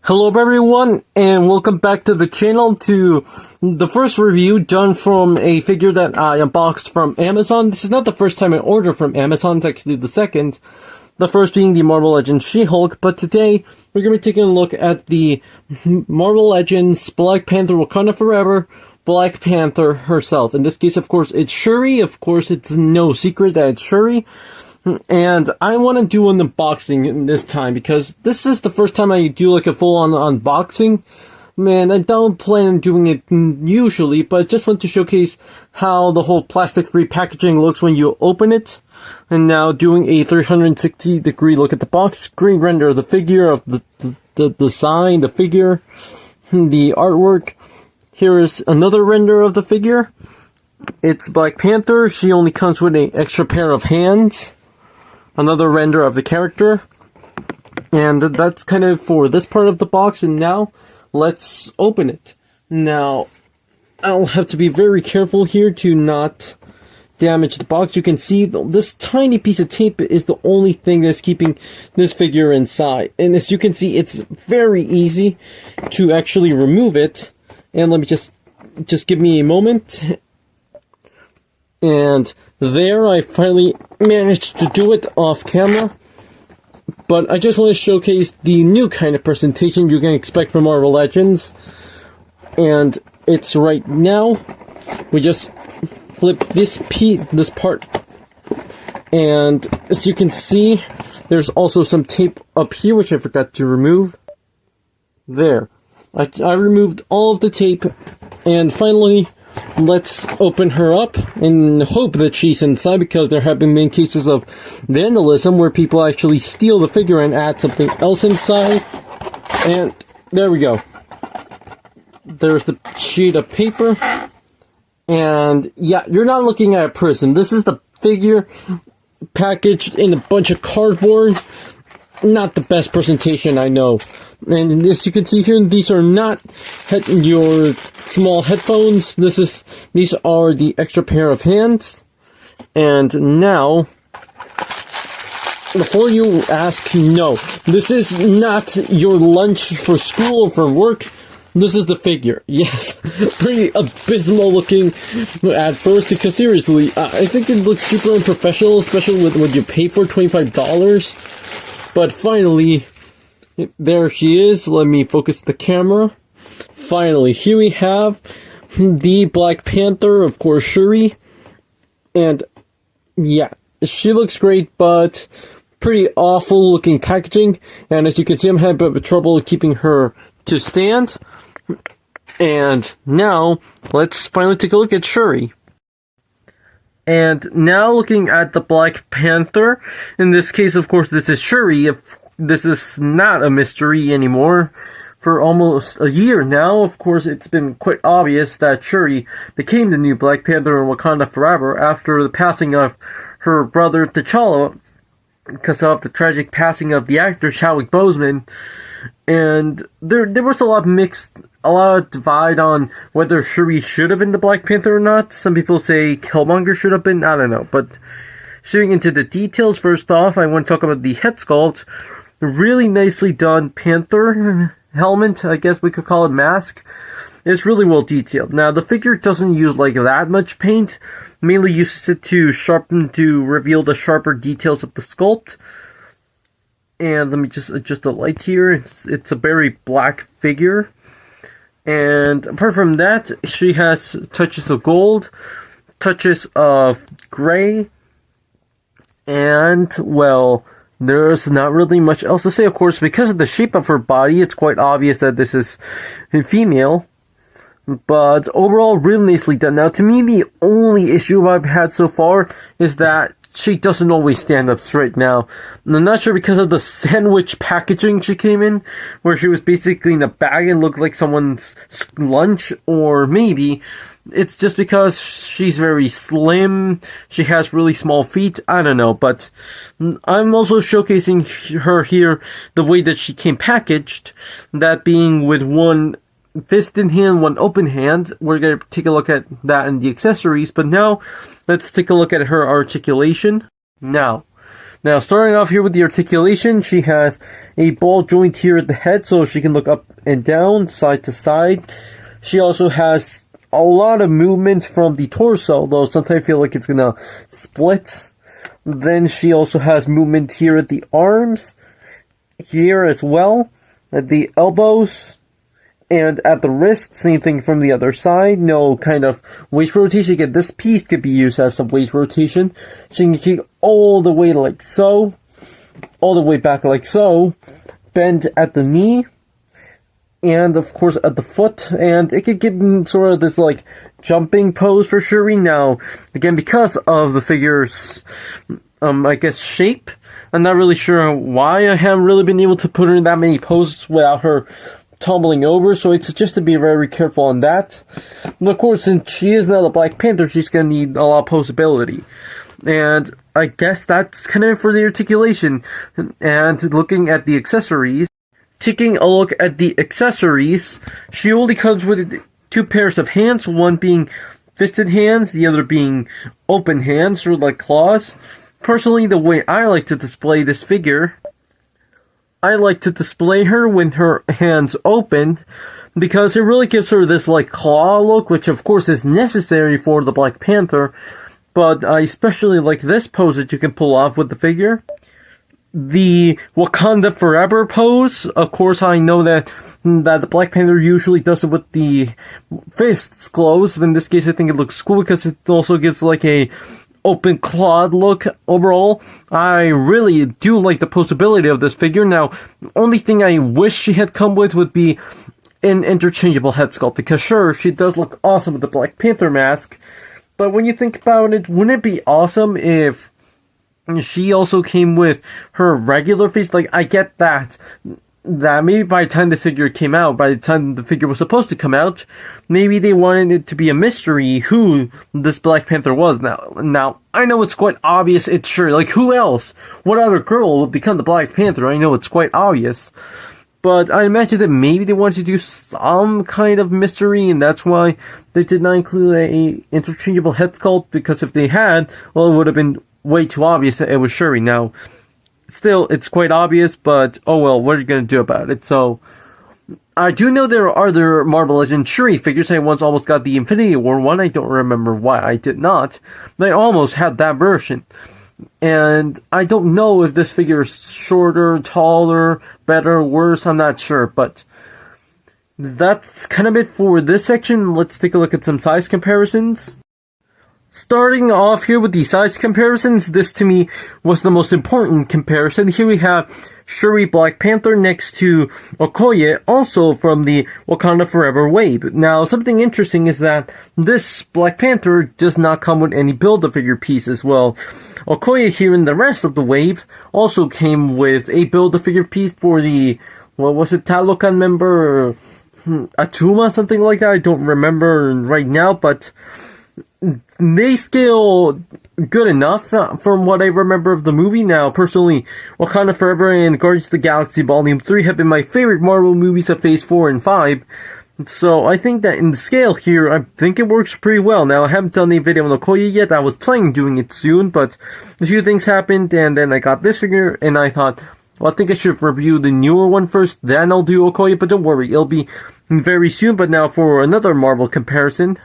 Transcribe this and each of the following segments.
Hello everyone, and welcome back to the channel to the first review done from a figure that I unboxed from Amazon. This is not the first time I ordered from Amazon, it's actually the second. The first being the Marvel Legends She-Hulk, but today we're going to be taking a look at the Marvel Legends Black Panther Wakanda Forever Black Panther herself. In this case, of course, it's Shuri. Of course, it's no secret that it's Shuri. And I want to do an unboxing this time because this is the first time I do like a full-on unboxing. Man, I don't plan on doing it usually, but I just want to showcase how the whole plastic-free packaging looks when you open it. And now doing a 360-degree look at the box, screen render of the figure, of the design, the figure, the artwork. Here is another render of the figure. It's Black Panther. She only comes with an extra pair of hands. Another render of the character, and that's kind of for this part of the box. And now let's open it. Now I'll have to be very careful here to not damage the box. You can see this tiny piece of tape is the only thing that's keeping this figure inside, and as you can see, it's very easy to actually remove it. And let me just give me a moment. And there, I finally managed to do it off camera. But I just want to showcase the new kind of presentation you can expect from Marvel Legends. And it's right now. We just flip this part. And as you can see, there's also some tape up here, which I forgot to remove. There. I removed all of the tape. And finally, let's open her up and hope that she's inside, because there have been many cases of vandalism where people actually steal the figure and add something else inside. And there we go. There's the sheet of paper. And yeah, you're not looking at a person. This is the figure packaged in a bunch of cardboard. Not the best presentation, I know. And as you can see here, these are not your small headphones. These are the extra pair of hands. And now, before you ask, no, this is not your lunch for school or for work. This is the figure. Yes, pretty abysmal looking at first, because seriously, I think it looks super unprofessional, especially with what you pay for, $25. But finally, there she is. Let me focus the camera. Finally, here we have the Black Panther, of course, Shuri. And yeah, she looks great, but pretty awful looking packaging. And as you can see, I'm having a bit of trouble keeping her to stand. And now, let's finally take a look at Shuri. And now looking at the Black Panther, in this case, of course, this is Shuri. This is not a mystery anymore. For almost a year now, of course, it's been quite obvious that Shuri became the new Black Panther in Wakanda Forever after the passing of her brother T'Challa, because of the tragic passing of the actor Chadwick Boseman. And there was a lot of divide on whether Shuri should have been the Black Panther or not. Some people say Killmonger should have been, I don't know. But shooting into the details, first off, I want to talk about the head sculpt. Really nicely done Panther helmet, I guess we could call it, mask. It's really well detailed. Now, the figure doesn't use like that much paint. Mainly uses it to reveal the sharper details of the sculpt. And let me just adjust the light here. It's a very black figure. And apart from that, she has touches of gold, touches of gray, and, well, there's not really much else to say. Of course, because of the shape of her body, it's quite obvious that this is a female. But overall, really nicely done. Now, to me, the only issue I've had so far is that she doesn't always stand up straight. Now, I'm not sure because of the sandwich packaging she came in, where she was basically in a bag and looked like someone's lunch, or maybe it's just because she's very slim, she has really small feet, I don't know. But I'm also showcasing her here the way that she came packaged, that being with one fist in hand, one open hand. We're going to take a look at that in the accessories, but now let's take a look at her articulation. Now, Now, starting off here with the articulation, she has a ball joint here at the head, so she can look up and down, side to side. She also has a lot of movement from the torso, though sometimes I feel like it's gonna split. Then she also has movement here at the arms, here as well, at the elbows, and at the wrist. Same thing from the other side. No kind of waist rotation. Again, this piece could be used as some waist rotation. She can kick all the way like so, all the way back like so, bend at the knee, and of course at the foot, and it could give sort of this like jumping pose for Shuri. Now, again, because of the figure's, I guess, shape, I'm not really sure why I haven't really been able to put her in that many poses without her tumbling over, so it's just to be very careful on that. And of course, since she is now the Black Panther, she's gonna need a lot of posability. And I guess that's kind of it for the articulation. And looking at the accessories, taking a look at the accessories, she only comes with 2 pairs of hands, one being fisted hands, the other being open hands, sort of like claws. Personally, the way I like to display this figure, I like to display her with her hands open, because it really gives her this like claw look, which of course is necessary for the Black Panther, but I especially like this pose that you can pull off with the figure. The Wakanda Forever pose, of course I know that the Black Panther usually does it with the fists closed, but in this case I think it looks cool because it also gives like a open clawed look overall. I really do like the posability of this figure. Now, the only thing I wish she had come with would be an interchangeable head sculpt, because sure, she does look awesome with the Black Panther mask, but when you think about it, wouldn't it be awesome if she also came with her regular face? Like, I get that maybe by the time this figure came out, by the time the figure was supposed to come out, maybe they wanted it to be a mystery who this Black Panther was. Now, I know it's quite obvious, it's sure, like, who else? What other girl would become the Black Panther? I know it's quite obvious. But I imagine that maybe they wanted to do some kind of mystery, and that's why they did not include a interchangeable head sculpt, because if they had, well, it would have been way too obvious that it was Shuri. Now, still, it's quite obvious, but oh well, what are you going to do about it? So, I do know there are other Marvel Legends Shuri figures. I once almost got the Infinity War one. I don't remember why I did not. But I almost had that version. And I don't know if this figure is shorter, taller, better, worse. I'm not sure, but that's kind of it for this section. Let's take a look at some size comparisons. Starting off here with the size comparisons, this to me was the most important comparison. Here we have Shuri Black Panther next to Okoye, also from the Wakanda Forever wave. Now, something interesting is that this Black Panther does not come with any Build-A-Figure piece. Well, Okoye here in the rest of the wave also came with a Build-A-Figure piece for the, what was it, Talokan member, Atuma, something like that. I don't remember right now, but they scale good enough from what I remember of the movie. Now, personally, Wakanda Forever and Guardians of the Galaxy Volume 3 have been my favorite Marvel movies of Phase 4 and 5. So I think that in the scale here, I think it works pretty well. Now, I haven't done a video on Okoye yet. I was planning doing it soon, but a few things happened, and then I got this figure, and I thought, well, I think I should review the newer one first, then I'll do Okoye, but don't worry, it'll be very soon. But now for another Marvel comparison.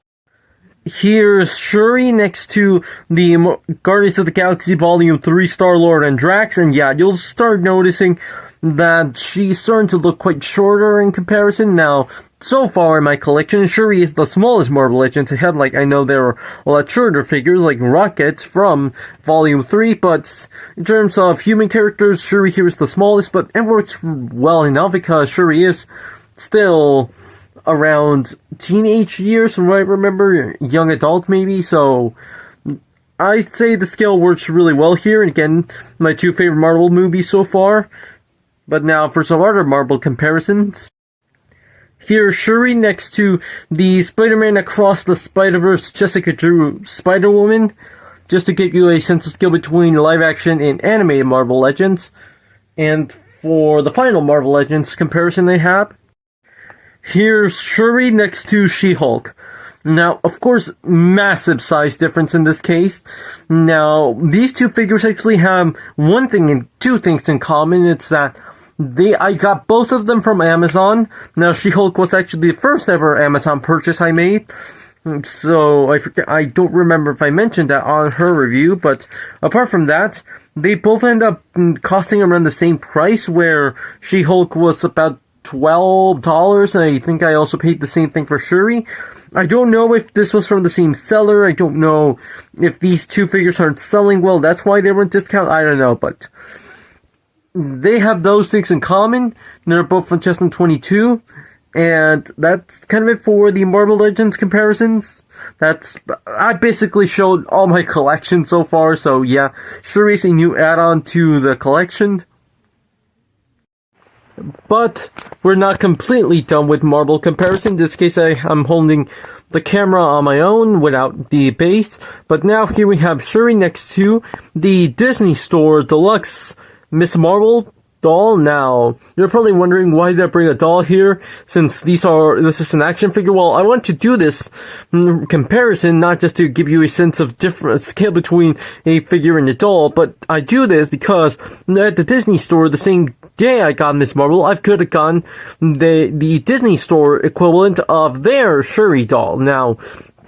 Here's Shuri next to the Guardians of the Galaxy Volume 3 Star-Lord and Drax, and yeah, you'll start noticing that she's starting to look quite shorter in comparison. Now, so far in my collection, Shuri is the smallest Marvel Legends ahead. Like, I know there are a lot shorter figures, like Rocket from Volume 3, but in terms of human characters, Shuri here is the smallest, but it works well enough because Shuri is still around teenage years, from what I remember, young adult maybe, so I'd say the scale works really well here. And again, my 2 favorite Marvel movies so far. But now for some other Marvel comparisons. Here's Shuri next to the Spider-Man Across the Spider-Verse Jessica Drew Spider-Woman, just to give you a sense of scale between live action and animated Marvel Legends. And for the final Marvel Legends comparison they have, here's Shuri next to She-Hulk. Now, of course, massive size difference in this case. Now, these two figures actually have one thing and two things in common. It's that I got both of them from Amazon. Now, She-Hulk was actually the first ever Amazon purchase I made. So, I don't remember if I mentioned that on her review, but apart from that, they both end up costing around the same price, where She-Hulk was about $12, and I think I also paid the same thing for Shuri. I don't know if this was from the same seller. I don't know if these two figures aren't selling well. That's why they were on discount. I don't know, but they have those things in common. They're both from 2022. And that's kind of it for the Marvel Legends comparisons. I basically showed all my collection so far, so yeah, Shuri's a new add-on to the collection. But we're not completely done with Marvel comparison. In this case, I'm holding the camera on my own without the base. But now here we have Shuri next to the Disney Store Deluxe Miss Marvel doll. Now, you're probably wondering why did I bring a doll here, since this is an action figure. Well, I want to do this comparison not just to give you a sense of different scale between a figure and a doll, but I do this because at the Disney Store, the same day I got Miss Marvel, I could have gotten the Disney Store equivalent of their Shuri doll. Now,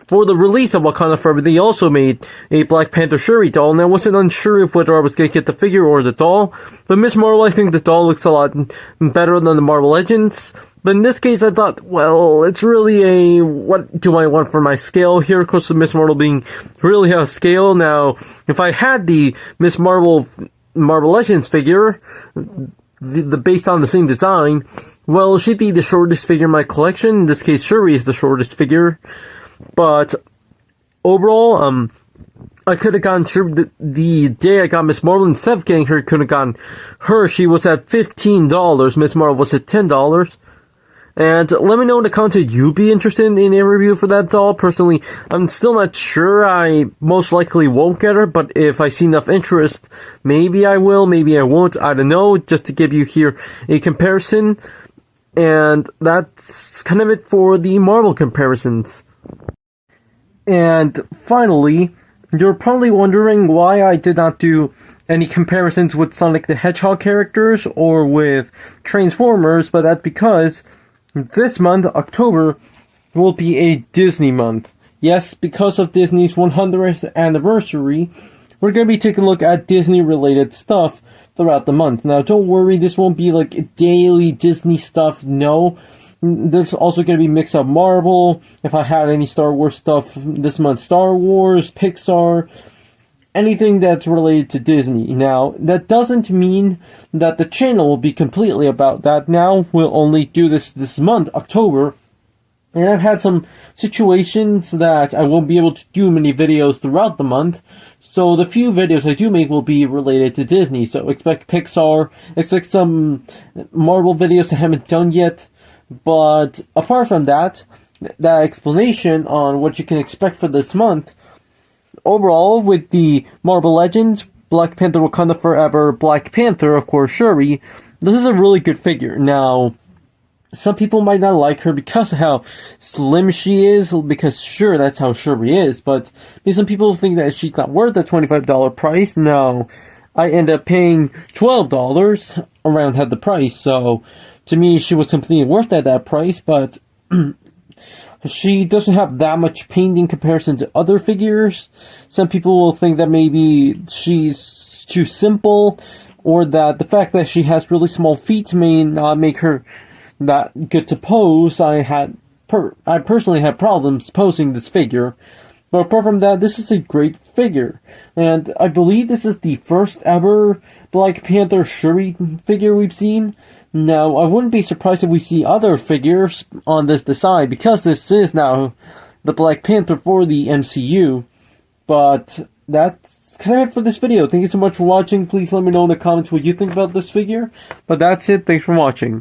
for the release of Wakanda Forever, they also made a Black Panther Shuri doll, and I wasn't unsure of whether I was going to get the figure or the doll. But Miss Marvel, I think the doll looks a lot better than the Marvel Legends. But in this case, I thought, well, it's really what do I want for my scale here? Of course, the Miss Marvel being really out of scale. Now, if I had the Miss Marvel Legends figure, based on the same design, well, she'd be the shortest figure in my collection. In this case, Shuri is the shortest figure. But overall, I could have gotten Shuri the day I got Miss Marvel. Instead of getting her, could have gotten her. She was at $15. Miss Marvel was at $10. And let me know in the comments if you'd be interested in a review for that doll. Personally, I'm still not sure. I most likely won't get her, but if I see enough interest, maybe I will, maybe I won't. I don't know, just to give you here a comparison. And that's kind of it for the Marvel comparisons. And finally, you're probably wondering why I did not do any comparisons with Sonic the Hedgehog characters or with Transformers, but that's because this month, October, will be a Disney month. Yes, because of Disney's 100th anniversary, we're going to be taking a look at Disney-related stuff throughout the month. Now, don't worry, this won't be like daily Disney stuff, no. There's also going to be mix up Marvel. If I had any Star Wars stuff this month, Star Wars, Pixar, anything that's related to Disney. Now, that doesn't mean that the channel will be completely about that. Now, we'll only do this month, October. And I've had some situations that I won't be able to do many videos throughout the month. So the few videos I do make will be related to Disney. So expect Pixar, expect some Marvel videos I haven't done yet. But apart from that explanation on what you can expect for this month, overall, with the Marvel Legends, Black Panther Wakanda Forever, Black Panther, of course, Shuri, this is a really good figure. Now, some people might not like her because of how slim she is, because sure, that's how Shuri is, but some people think that she's not worth the $25 price. No, I end up paying $12, around half the price, so to me, she was completely worth at that price, but she doesn't have that much paint in comparison to other figures. Some people will think that maybe she's too simple, or that the fact that she has really small feet may not make her that good to pose. I personally had problems posing this figure. But apart from that, this is a great figure. And I believe this is the first ever Black Panther Shuri figure we've seen. Now, I wouldn't be surprised if we see other figures on this design, because this is now the Black Panther for the MCU. But that's kind of it for this video. Thank you so much for watching. Please let me know in the comments what you think about this figure. But that's it. Thanks for watching.